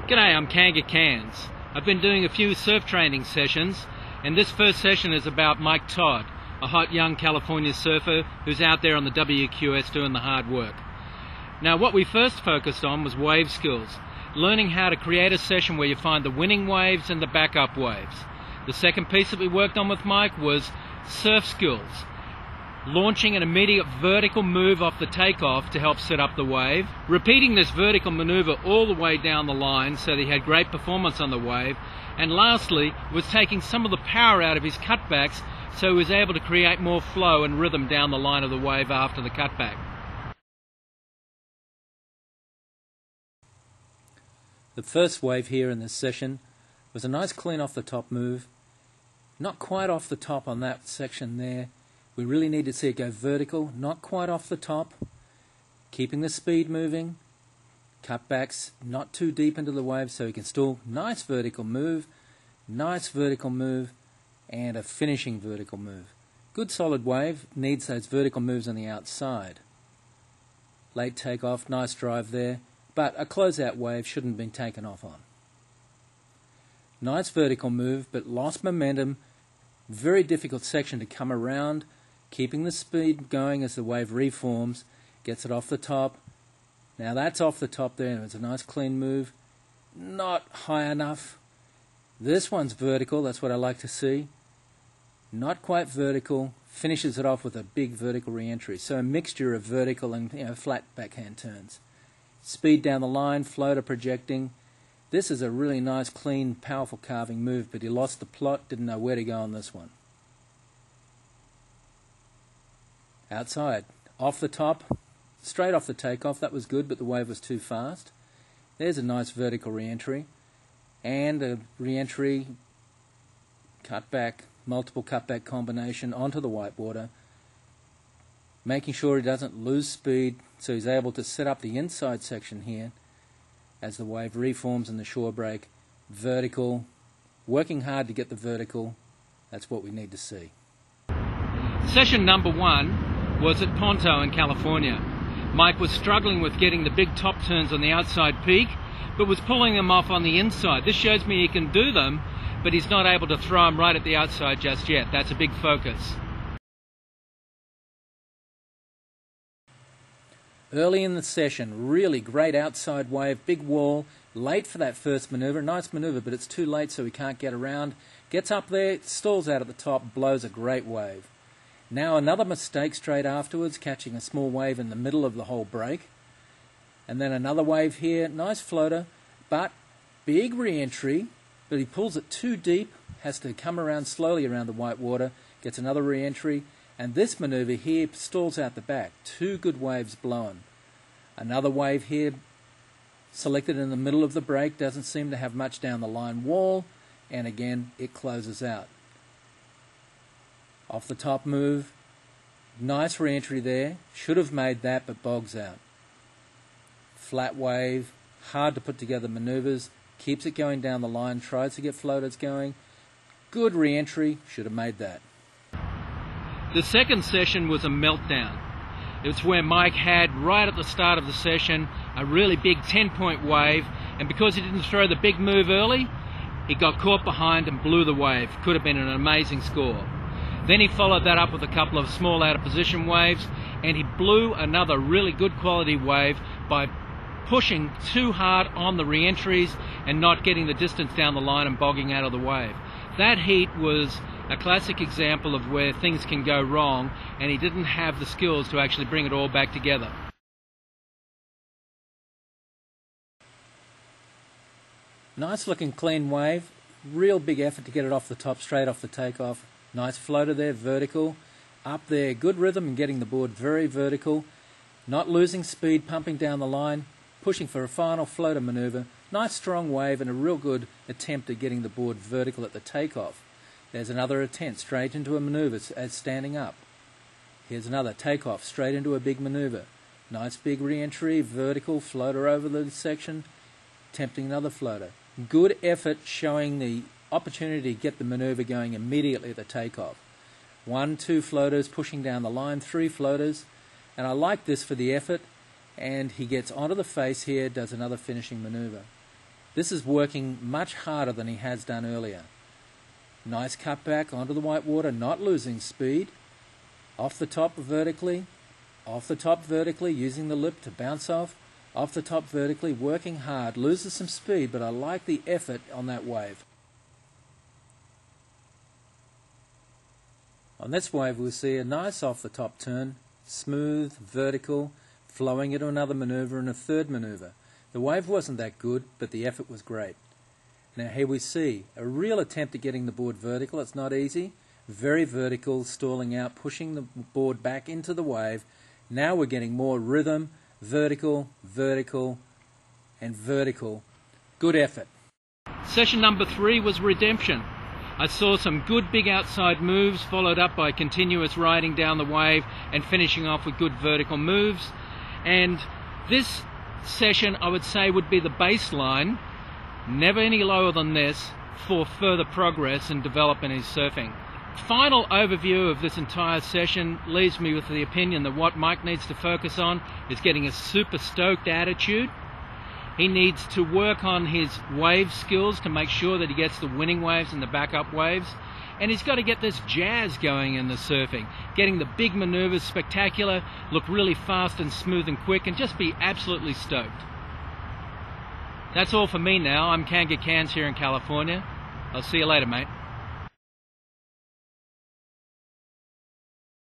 G'day, I'm Kanga Cairns. I've been doing a few surf training sessions, and this first session is about Mike Todd, a hot young California surfer who's out there on the WQS doing the hard work. Now, what we first focused on was wave skills, learning how to create a session where you find the winning waves and the backup waves. The second piece that we worked on with Mike was surf skills, launching an immediate vertical move off the takeoff to help set up the wave, repeating this vertical maneuver all the way down the line so that he had great performance on the wave, and lastly was taking some of the power out of his cutbacks so he was able to create more flow and rhythm down the line of the wave after the cutback. The first wave here in this session was a nice clean off the top move, not quite off the top on that section there. We really need to see it go vertical, not quite off the top, keeping the speed moving, cutbacks not too deep into the wave so he can still nice vertical move, and a finishing vertical move. Good solid wave, needs those vertical moves on the outside. Late takeoff, nice drive there, but a closeout wave shouldn't have been taken off on. Nice vertical move, but lost momentum, very difficult section to come around, keeping the speed going as the wave reforms, gets it off the top. Now that's off the top there, and it's a nice clean move. Not high enough. This one's vertical, that's what I like to see. Not quite vertical, finishes it off with a big vertical re-entry. So a mixture of vertical and flat backhand turns. Speed down the line, floater projecting. This is a really nice, clean, powerful carving move, but he lost the plot, didn't know where to go on this one. Outside, off the top, straight off the takeoff, that was good, but the wave was too fast. There's a nice vertical re-entry, and a re-entry, cutback, multiple cutback combination onto the whitewater, making sure he doesn't lose speed, so he's able to set up the inside section here as the wave reforms in the shore break, vertical, working hard to get the vertical. That's what we need to see. Session number 1 was at Ponto in California. Mike was struggling with getting the big top turns on the outside peak, but was pulling them off on the inside. This shows me he can do them, but he's not able to throw them right at the outside just yet. That's a big focus. Early in the session, really great outside wave, big wall, late for that first maneuver. Nice maneuver, but it's too late so he can't get around. Gets up there, stalls out at the top, blows a great wave. Now another mistake straight afterwards, catching a small wave in the middle of the whole break. And then another wave here, nice floater, but big re-entry, but he pulls it too deep, has to come around slowly around the whitewater, gets another re-entry, and this maneuver here stalls out the back. Two good waves blown. Another wave here, selected in the middle of the break, doesn't seem to have much down the line wall, and again it closes out. Off the top move, nice re-entry there, should have made that but bogs out. Flat wave, hard to put together maneuvers, keeps it going down the line, tries to get floaters going. Good re-entry, should have made that. The second session was a meltdown. It's where Mike had, right at the start of the session, a really big 10-point wave, and because he didn't throw the big move early, he got caught behind and blew the wave. Could have been an amazing score. Then he followed that up with a couple of small out-of-position waves, and he blew another really good quality wave by pushing too hard on the re-entries and not getting the distance down the line and bogging out of the wave. That heat was a classic example of where things can go wrong, and he didn't have the skills to actually bring it all back together. Nice looking clean wave, real big effort to get it off the top, straight off the takeoff. Nice floater there, vertical. Up there, good rhythm and getting the board very vertical. Not losing speed, pumping down the line, pushing for a final floater maneuver. Nice strong wave and a real good attempt at getting the board vertical at the takeoff. There's another attempt straight into a maneuver as standing up. Here's another takeoff straight into a big maneuver. Nice big re-entry, vertical, floater over the section, attempting another floater. Good effort showing the opportunity to get the maneuver going immediately at the takeoff. 1, 2 floaters pushing down the line, 3 floaters, and I like this for the effort, and he gets onto the face here, does another finishing maneuver. This is working much harder than he has done earlier. Nice cutback onto the white water, not losing speed. Off the top vertically, using the lip to bounce off the top vertically, working hard, loses some speed, but I like the effort on that wave. On this wave we'll see a nice off the top turn, smooth, vertical, flowing into another maneuver and a third maneuver. The wave wasn't that good, but the effort was great. Now here we see a real attempt at getting the board vertical. It's not easy. Very vertical, stalling out, pushing the board back into the wave. Now we're getting more rhythm, vertical, vertical, and vertical. Good effort. Session number 3 was redemption. I saw some good big outside moves followed up by continuous riding down the wave and finishing off with good vertical moves. And this session, I would say, would be the baseline, never any lower than this, for further progress and development in surfing. Final overview of this entire session leaves me with the opinion that what Mike needs to focus on is getting a super stoked attitude. He needs to work on his wave skills to make sure that he gets the winning waves and the backup waves. And he's got to get this jazz going in the surfing, getting the big maneuvers spectacular, look really fast and smooth and quick, and just be absolutely stoked. That's all for me now. I'm Kanga Cans here in California. I'll see you later, mate.